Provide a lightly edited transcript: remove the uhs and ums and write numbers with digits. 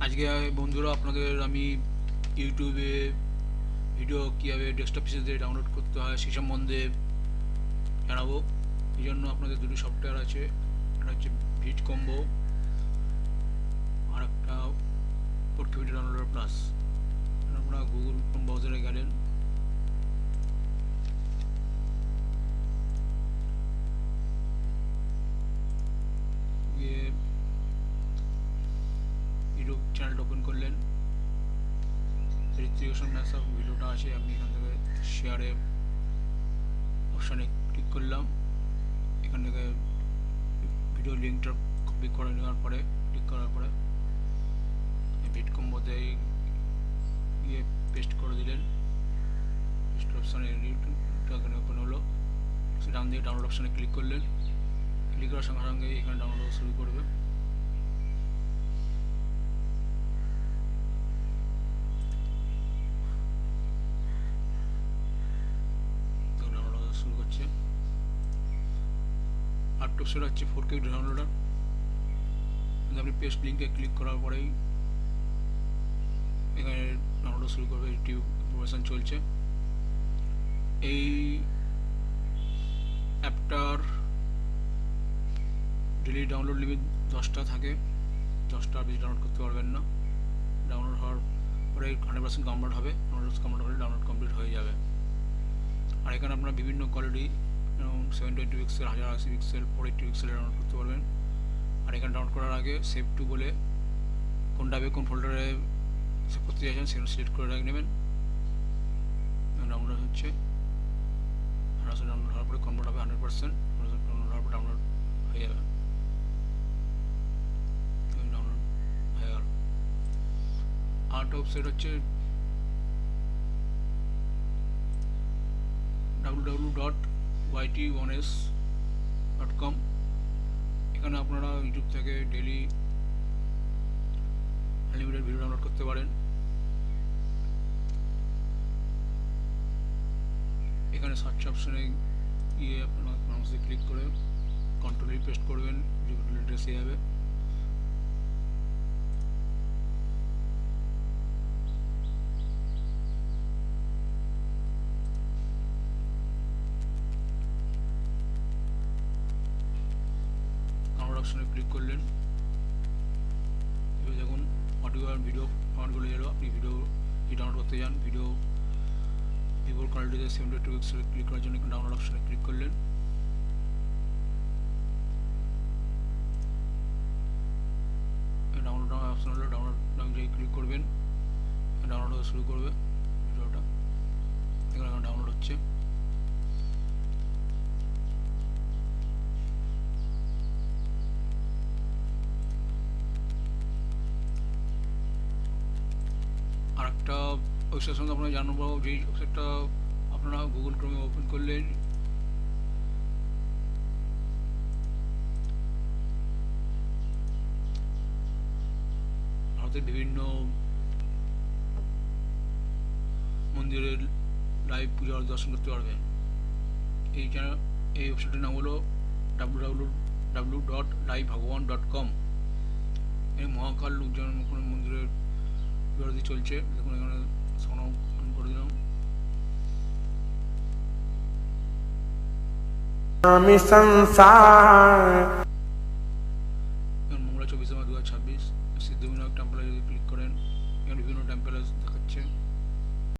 আজকে বন্ধুরা আপনাদের আমি ইউটিউবে ভিডিও কীভাবে ডেস্কটপ পিসি দিয়ে ডাউনলোড করতে হয় সেই সম্বন্ধে জানাবো। এই জন্য আপনাদের দুটো সফটওয়্যার আছে, একটা হচ্ছে ভিট কম্বো আর একটা 4K ভিডিও ডাউনলোডার প্লাস। আপনারা গুগল ক্রোম ব্রাউজারে গেলেন, গিয়ে ইউটিউব চ্যানেলটা ওপেন করলেন, রেজিস্ট্রেশন সব ভিডিওটা আছে, আমি এখান থেকে শেয়ারে অপশানে ক্লিক করলাম। এখান থেকে ভিডিও লিঙ্কটা কপি করে নেওয়ার পরে ক্লিক করার পরে ভিট কম্বোতে গিয়ে পেস্ট করে দিলেন। পেস্ট অপশানে ইউটিউবটা এখানে ওপেন হলো, ডান দিকে ডাউনলোড অপশানে ক্লিক করলেন। ক্লিক করার সঙ্গে সঙ্গে এখানে ডাউনলোড শুরু করবে। ডাউনলোড শুরু করছে। আর অপশন হচ্ছে 4K ডাউনলোডার। আপনি পেস্ট লিঙ্কে ক্লিক করার পরেই এখানে ডাউনলোড শুরু করবে। ইউটিউব ইনফরমেশন চলছে। এই অ্যাপটার ডেলি ডাউনলোড লিমিট 10টা থাকে, 10টার বেশি ডাউনলোড করতে পারবেন না। ডাউনলোড হওয়ার পরে 100% কমপ্লিট হবে, কমপ্লিট হলে ডাউনলোড কমপ্লিট হয়ে যাবে। আর এখানে আপনার বিভিন্ন quality 720 pixel, 1080 pixel, 480 pixel download করতে পারবেন। আর এখানে ডাউনলোড করার আগে সেভ টু বলে কোনটা কোন ফোল্ডারে সেভ করতে চাইছেন সেখানে সিলেক্ট করে রেখে নেবেন। ডাউনলোড হচ্ছে, ডাউনলোড হওয়ার পরে কনভার্ট হবে 100%, ডাউনলোড হওয়ার পর ডাউনলোড হয়ে যাবে। ডাউনলোড হয়ে গেল। আরেকটা ওয়েবসাইট হচ্ছে www.yt1s.com। এখানে আপনারা ইউটিউব থেকে ডেলি আনলিমিটেড ভিডিও ডাউনলোড করতে পারেন। এখানে সার্চ অপশনে গিয়ে আপনারা মাউসে ক্লিক করে কন্ট্রোল পেস্ট করবেন, ভিডিও এসে যাবে। ডাউনলোড অপশনে ক্লিক করলেন, এবার দেখুন অডিও আর ভিডিও ফরম্যাটগুলো এলো। আপনি ভিডিও ডাউনলোড করতে যান, ভিডিও ভিভোর কোয়ালিটিতে 720 পিক্সেল ক্লিক করার জন্য ডাউনলোড অপশনে ক্লিক করলেন। ডাউনলোড অপশন হলো, ডাউনলোড ক্লিক করবেন, ডাউনলোড শুরু করবে ভিডিওটা। এখানে ডাউনলোড হচ্ছে। আর একটা ওয়েবসাইট সঙ্গে আপনারা জানবো, যেই ওয়েবসাইটটা আপনারা গুগল ক্রোমে ওপেন করলেন, ভারতের বিভিন্ন মন্দিরের লাইভ পূজা দর্শন করতে পারবেন। এই ওয়েবসাইটের নাম হলো www.livebhagwan.com। এই মহাকাল উজ্জয়ন মন্দিরের বিরতি চলছে, দেখুন এখানে সাউন্ড অন করে দিলাম। আমি সংসার মঙ্গলা 24 মার্চ 2026 সিদ্ধিবিনায়ক টেম্পলে যদি ক্লিক করেন, এখানে বিভিন্ন